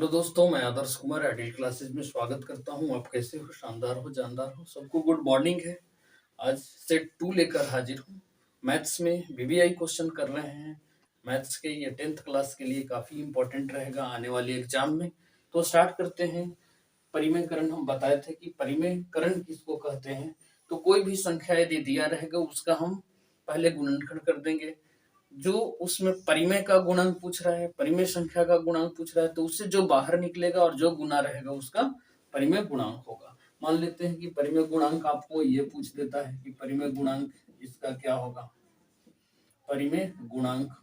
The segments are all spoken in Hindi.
हेलो दोस्तों, मैं आदर्श कुमार एडिट क्लासेस में स्वागत करता हूं। आप कैसे हो? शानदार हो, जानदार हो, सबको गुड मॉर्निंग है। आज सेट 2 लेकर हाजिर हूं। मैथ्स में वीवीआई क्वेश्चन कर रहे हैं। मैथ्स के ये 10th क्लास के लिए काफ़ी इंपॉर्टेंट रहेगा आने वाले एग्जाम में। तो स्टार्ट करते हैं। परिमेयकरण हम बताए थे कि परिमेयकरण किसको कहते हैं। तो कोई भी संख्या यदि दिया रहेगा उसका हम पहले गुणनखंड कर देंगे। जो उसमें परिमेय का गुणांक पूछ रहा है, परिमेय संख्या का गुणांक पूछ रहा है, तो उससे जो बाहर निकलेगा और जो गुना रहेगा उसका परिमेय गुणांक होगा। मान लेते हैं कि परिमेय गुणांक आपको ये पूछ देता है कि परिमेय गुणांक इसका क्या होगा। परिमेय गुणांक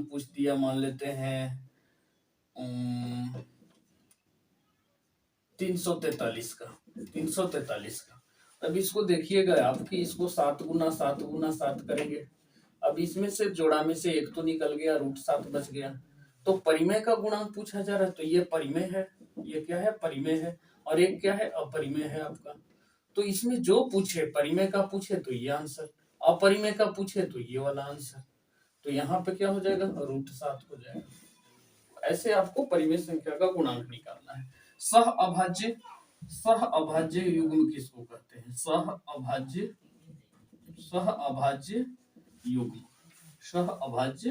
पूछ दिया, मान लेते हैं 343 का। 343 का अब इसको देखिएगा आप कि इसको 7 गुना 7 गुना 7 करेंगे। अब इसमें से जोड़ा में से एक तो निकल गया, √7 बच गया। तो परिमेय का गुणांक पूछा जा रहा है, तो ये परिमेय है, ये क्या है? परिमेय है। और एक क्या है? अपरिमेय है आपका। तो इसमें जो पूछे, परिमेय का पूछे तो ये आंसर, अपरिमेय का पूछे तो ये वाला आंसर। तो यहाँ पे क्या हो जाएगा? √7 हो जाएगा। ऐसे आपको परिमेय संख्या का गुणांक निकालना है। सह अभाज्य युग्म किसको कहते हैं? सह अभाज्य युग्म। सह अभाज्य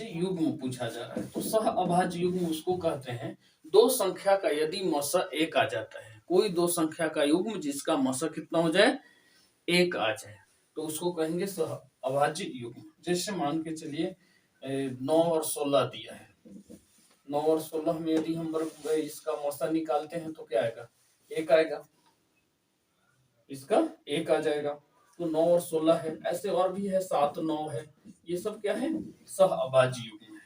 युग्म पूछा जा रहा है। तो सह अभाज्य युग्म उसको कहते हैं दो संख्या का यदि मसा 1 आ जाता है, कोई दो संख्या का युग्म जिसका मसा कितना हो जाए? 1 आ जाए, तो उसको कहेंगे सह अभाज्य युग्म। जैसे मान के चलिए 9 और 16 दिया है। 9 और 16 में यदि हम इसका मौसा निकालते हैं तो क्या आएगा? 1 आएगा, इसका 1 आ जाएगा। तो 9 और 16 है। ऐसे और भी है, 7 9 है। ये सब क्या है? सह अभाज्य युग्म है।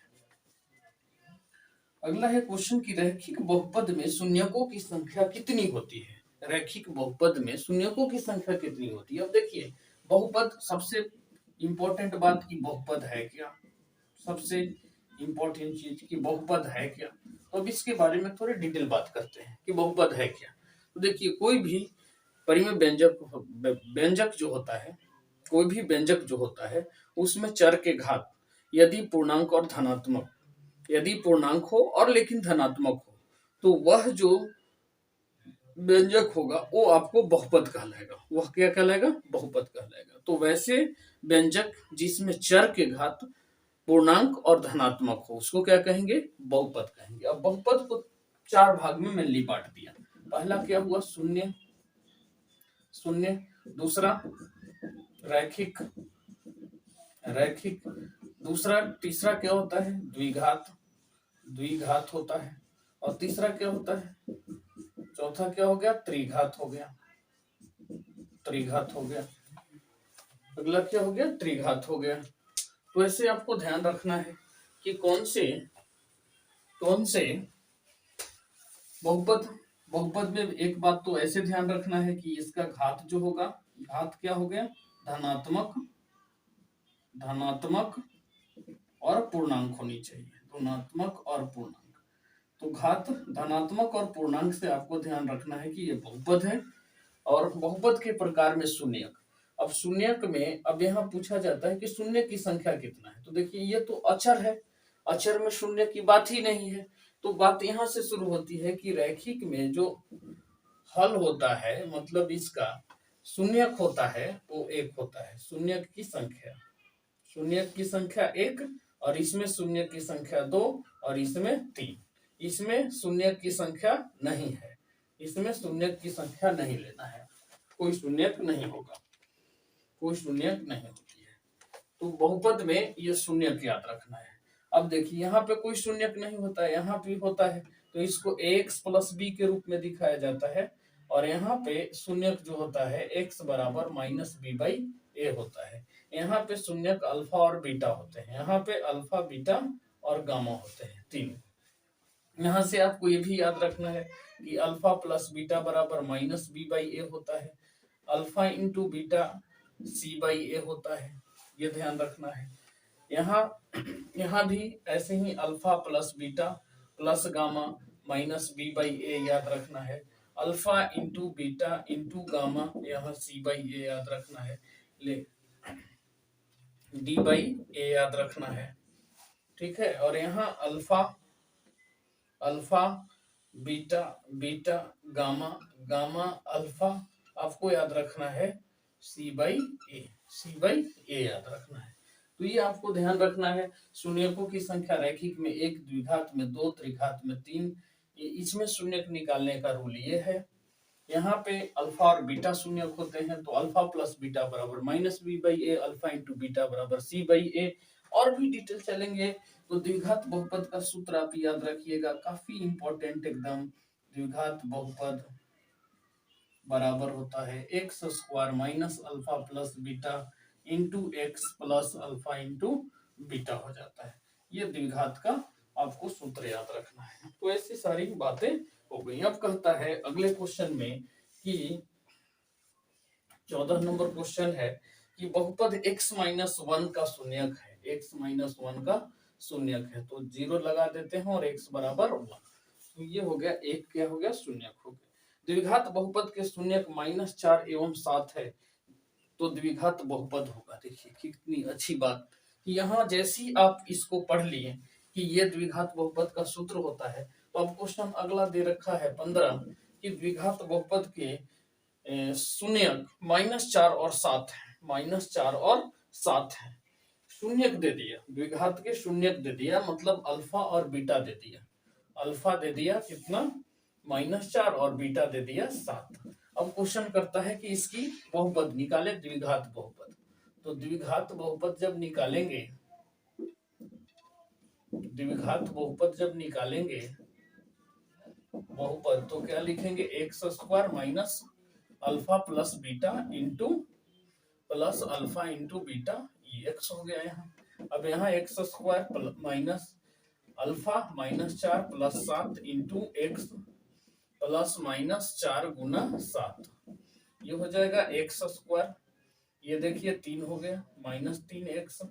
अगला है क्वेश्चन की रैखिक बहुपद में शून्यकों की संख्या कितनी होती है? रैखिक बहुपद में शून्यकों की संख्या कितनी होती है? अब देखिए, बहुपद सबसे इंपॉर्टेंट बात की बहुपद है क्या, सबसे इंपॉर्टेंट चीज की बहुपद है क्या। तो अब इसके बारे में थोड़ी डिटेल बात करते हैं कि बहुपद है क्या। तो देखिए, कोई भी परिमेय व्यंजक जो होता है, कोई भी व्यंजक जो होता है उसमें चर के घात यदि पूर्णांक और धनात्मक, यदि पूर्णांक हो और लेकिन धनात्मक हो, तो वह जो व्यंजक होगा वो आपको बहुपद कहलाएगा। वह क्या कहलाएगा? बहुपद कहलाएगा। तो वैसे व्यंजक जिसमें चर के घात पूर्णांक और धनात्मक हो उसको क्या कहेंगे? बहुपद कहेंगे। अब बहुपद को 4 भाग में मेनली बांट दिया। पहला क्या हुआ? शून्य। दूसरा रैखिक। दूसरा, तीसरा क्या होता है? द्विघात होता है। और तीसरा क्या होता है? चौथा क्या हो गया? त्रिघात हो गया। अगला क्या हो गया? त्रिघात हो गया। तो ऐसे आपको ध्यान रखना है कि कौन से बहुपद में एक बात तो ऐसे ध्यान रखना है कि इसका घात जो होगा, घात क्या हो गया? धनात्मक और पूर्णांक होनी चाहिए। धनात्मक और पूर्णांक। तो घात धनात्मक और पूर्णांक से आपको ध्यान रखना है कि ये बहुपद है। और बहुपद के प्रकार में शून्यक। अब शून्यक में अब यहाँ पूछा जाता है कि शून्य की संख्या कितना है। तो देखिए, ये तो अचर है, अचर में शून्य की बात ही नहीं है। तो बात यहाँ से शुरू होती है कि रैखिक में जो हल होता है, मतलब इसका शून्यक होता है वो 1 होता है। शून्यक की संख्या 1, और इसमें शून्य की संख्या 2 और इसमें 3। इसमें शून्य की संख्या नहीं है, इसमें शून्य की संख्या नहीं लेना है, कोई शून्यक नहीं होगा, कोई शून्यक नहीं होती है। तो बहुपद में ये शून्यक याद रखना है। अब देखिए, यहाँ पे कोई शून्यक नहीं होता है, यहाँ पे होता है, तो इसको ax + b के रूप में दिखाया जाता है। और यहाँ पे शून्यक जो होता है x बराबर -b/a होता है। यहाँ पे शून्यक अल्फा और बीटा होते हैं, यहाँ पे अल्फा, बीटा और गामा होते हैं, 3। यहाँ से आपको ये भी याद रखना है कि अल्फा + बीटा बराबर -b/a होता है। अल्फा × बीटा c/a होता है, ये ध्यान रखना है। यहाँ भी ऐसे ही अल्फा + बीटा + गामा -b/a याद रखना है। Alpha into beta into gamma, यहाँ सी बाई ए याद रखना है, ले डी बाई ए याद रखना है, ठीक है। और यहाँ alpha alpha beta beta gamma gamma alpha आपको याद रखना है सी बाई ए, सी बाई ए याद रखना है। तो ये आपको ध्यान रखना है। शून्यकों की संख्या रैखिक में एक, द्विघात में दो, त्रिघात में तीन, ये इसमें शून्यक निकालने का रूल ये है। यहाँ पे अल्फा और बीटा शून्यक होते हैं, तो अल्फा प्लस बीटा बराबर minus B by A, alpha into beta बराबर सी बाई ए। और भी डिटेल चलेंगे। तो द्विघात बहुपद का सूत्र आप याद रखिएगा, काफी इंपॉर्टेंट एकदम। द्विघात बहुपद बराबर होता है x square minus alpha plus beta into x plus alpha into beta हो जाता है। ये द्विघात का आपको सूत्र याद रखना है। तो ऐसी सारी बातें हो गई। अब कहता है अगले क्वेश्चन में कि 14 नंबर क्वेश्चन है कि बहुपद x माइनस वन का शून्यक है, x माइनस वन का शून्यक है, तो 0 लगा देते हैं और x बराबर 1। तो ये हो गया, एक क्या हो गया, शून्यक हो गया। द्विघात बहुपद के शून्यक -4 एवं 7 है, तो द्विघात बहुपद होगा। देखिए कितनी अच्छी बात कि यहाँ जैसी आप इसको पढ़ लिए कि ये द्विघात बहुपद का सूत्र होता है, तो अब क्वेश्चन अगला दे रखा है 15 कि द्विघात बहुपद के शून्यक -4 और 7 है, -4 और 7 है। शून्यक दे दिया, द्विघात के शून्यक दे दिया, मतलब अल्फा और बीटा दे दिया। अल्फा दे दिया कितना, -4 और बीटा दे दिया 7। अब क्वेश्चन करता है कि इसकी बहुपद निकाले, द्विघात बहुपद। तो द्विघात बहुपद जब निकालेंगे, द्विघात बहुपद जब निकालेंगे बहुपद, तो क्या लिखेंगे, x square minus alpha plus beta into plus alpha into beta, ये एक्स हो गया यहाँ। अब यहाँ x square minus alpha -4 plus 7 into x plus -4 गुना 7, ये हो जाएगा एक्स स्क्वायर, ये देखिए 3 हो गया, -3 एक्स,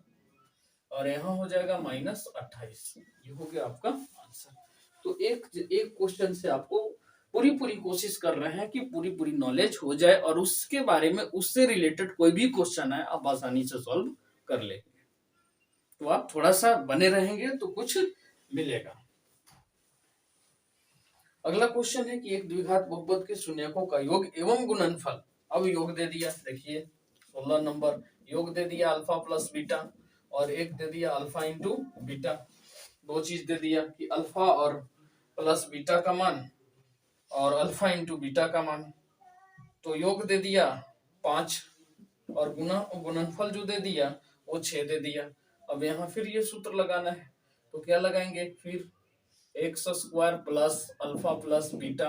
और यहाँ हो जाएगा -28, ये हो गया आपका आंसर। तो एक क्वेश्चन से आपको पूरी कोशिश कर रहे हैं कि पूरी नॉलेज हो जाए और उसके बारे में, उससे रिलेटेड कोई भी क्वेश्चन है आप आसानी से सॉल्व कर लेंगे। तो आप थोड़ा सा बने रहेंगे तो कुछ मिलेगा। अगला क्वेश्चन है कि एक द्विघात बहुपद के शून्यकों का योग एवं गुणनफल। अब योग दे दिया, देखिए 16 नंबर, योग दे दिया अल्फा प्लस बीटा, और एक दे दिया अल्फा इंटू बीटा। दो चीज दे दिया कि अल्फा और प्लस बीटा का मान और अल्फा इंटू बीटा का मान। तो योग दे दिया 5 और गुणनफल जो दे दिया वो 6 दे दिया। अब यहाँ फिर ये सूत्र लगाना है, तो क्या लगाएंगे, फिर x square plus alpha plus beta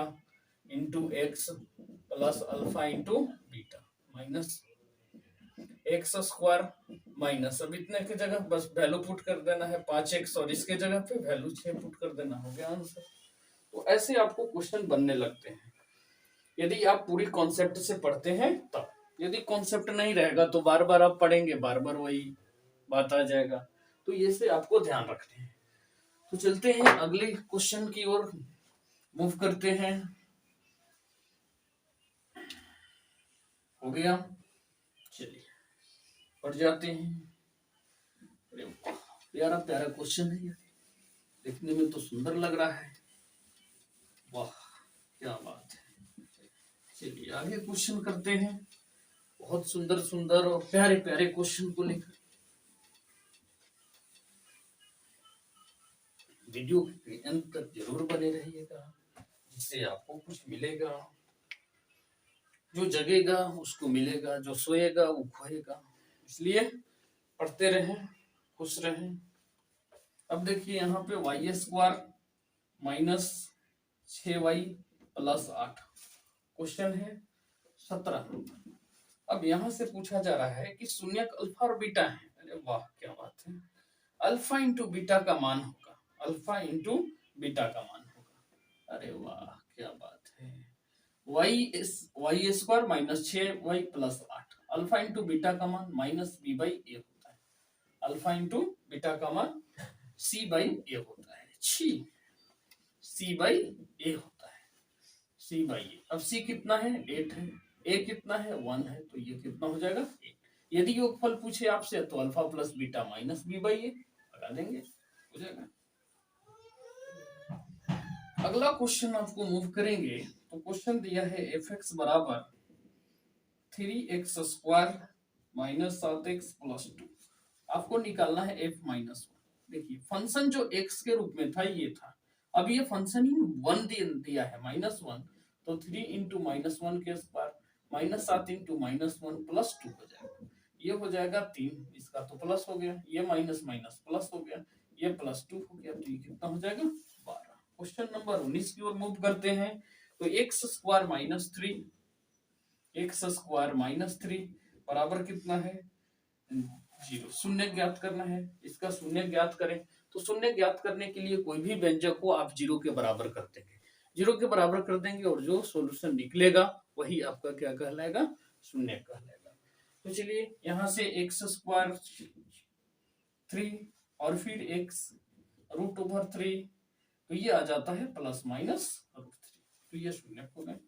into x plus alpha into beta minus x square minus, अब इतने की जगह बस वैल्यू पुट कर देना है 5x, और इसके जगह पे वैल्यू 6 पुट कर देना, हो गया आंसर। तो ऐसे आपको क्वेश्चन बनने लगते हैं यदि आप पूरी कॉन्सेप्ट से पढ़ते हैं तब। यदि कॉन्सेप्ट नहीं रहेगा तो बार बार आप पढ़ेंगे, बार बार वही बात आ जाएगा। तो ये से आपको ध्यान रखते हैं। तो चलते हैं अगले क्वेश्चन की ओर, मूव करते हैं। हो गया, चलिए पढ़ जाते हैं। प्यारा प्यारा क्वेश्चन है ये, देखने में तो सुंदर लग रहा है, वाह क्या बात है। चलिए आगे क्वेश्चन करते हैं, बहुत सुंदर सुंदर और प्यारे प्यारे क्वेश्चन को लेकर। वीडियो के अंत तक जरूर बने रहिएगा, जिससे आपको कुछ मिलेगा। जो जगेगा उसको मिलेगा, जो सोएगा वो खोएगा। इसलिए पढ़ते रहें, खुश रहें। अब देखिए यहाँ पे Y square minus 6y plus 8, question है 17। अब यहाँ से पूछा जा रहा है कि शून्यक अल्फा और बीटा है। अरे वाह क्या बात है, अल्फा इंटू बीटा का मान होगा, अल्फा इंटू बीटा का मान होगा। अरे वाह क्या बात है, Y square minus 6y plus 8, alpha into beta का मान -b बाई ए होता है, अल्फा इंटू बीटा का मान c बाई ए होता है, सी बाई ए होता है, सी बाई ए। अब सी कितना है 8 है, ए कितना है 1 है, तो ये कितना हो जाएगा 8। यदि योगफल पूछे आपसे तो alpha plus beta minus B by A लगा देंगे, हो जाएगा। अगला क्वेश्चन आपको मूव करेंगे तो क्वेश्चन दिया है एफ एक्स बराबर 3x square minus 7x plus 2। आपको निकालना है एफ माइनस 1। देखिए फंक्शन जो x के रूप में था ये था, अब ये फंक्शन ही 1 दिया है -1, तो 3 इंटू -1 के स्क्वायर माइनस 7 इंटू -1 प्लस 2 हो जाएगा। ये हो जाएगा 3, इसका तो प्लस हो गया, ये माइनस माइनस प्लस हो गया, ये प्लस 2 हो गया, तो ये कितना हो जाएगा 12। क्वेश्चन नंबर 19 की ओर मूव करते हैं तो x square minus 3, x square minus 3 बराबर कितना है 0। शून्य ज्ञात करना है, इसका शून्य ज्ञात करें तो शून्य ज्ञात करने के लिए कोई भी व्यंजक को आप 0 के बराबर कर देंगे, 0 के बराबर कर देंगे और जो सॉल्यूशन निकलेगा वही आपका क्या कहलाएगा शून्य कहलाएगा। तो चलिए यहाँ से एक्स स्क्वायर 3 और फिर एक्स रूट ओवर 3, तो ये आ जाता है प्लस माइनस रूट 3, तो ये शून्य हो गए।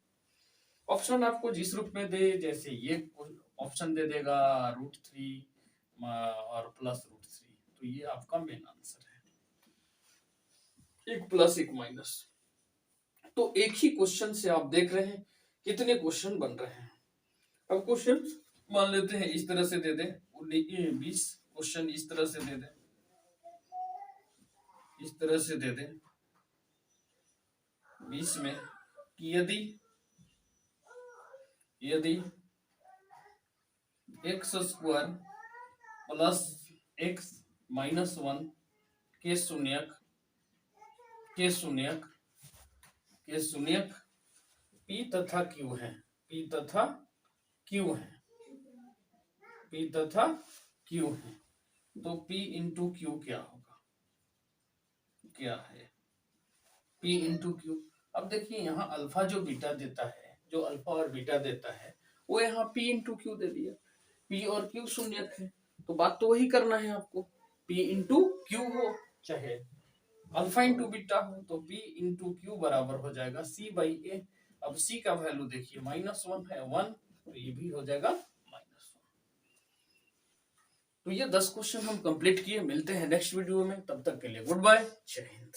ऑप्शन आपको जिस रूप में दे, जैसे ये ऑप्शन दे देगा रूट 3 और प्लस रूट 3, तो ये आपका मेन आंसर है, एक प्लस एक माइनस। तो एक ही क्वेश्चन से आप देख रहे हैं कितने क्वेश्चन बन रहे हैं। अब क्वेश्चन मान लेते हैं इस तरह से दे दे, 20 क्वेश्चन इस तरह से दे दे, इस तरह से दे दे 20 में कि यदि x square plus x minus 1 के शून्यक पी तथा क्यू है, पी तथा क्यू है, तो पी इंटू क्यू क्या होगा, क्या है पी इंटू क्यू। अब देखिए यहाँ अल्फा जो बीटा देता है, जो अल्फा और बीटा देता है वो यहाँ पी इंटू क्यू दे दिया, पी और क्यू शून्यक है, तो बात तो वही करना है आपको, पी इंटू क्यू हो चाहे अल्फा इंटू बीटा हो, तो पी इंटू क्यू बराबर हो जाएगा सी बाई ए। अब सी का वैल्यू देखिए -1 है 1, तो ये भी हो जाएगा -1। तो ये 10 क्वेश्चन हम कंप्लीट किए, मिलते हैं नेक्स्ट वीडियो में, तब तक के लिए गुड बाय, जय हिंद।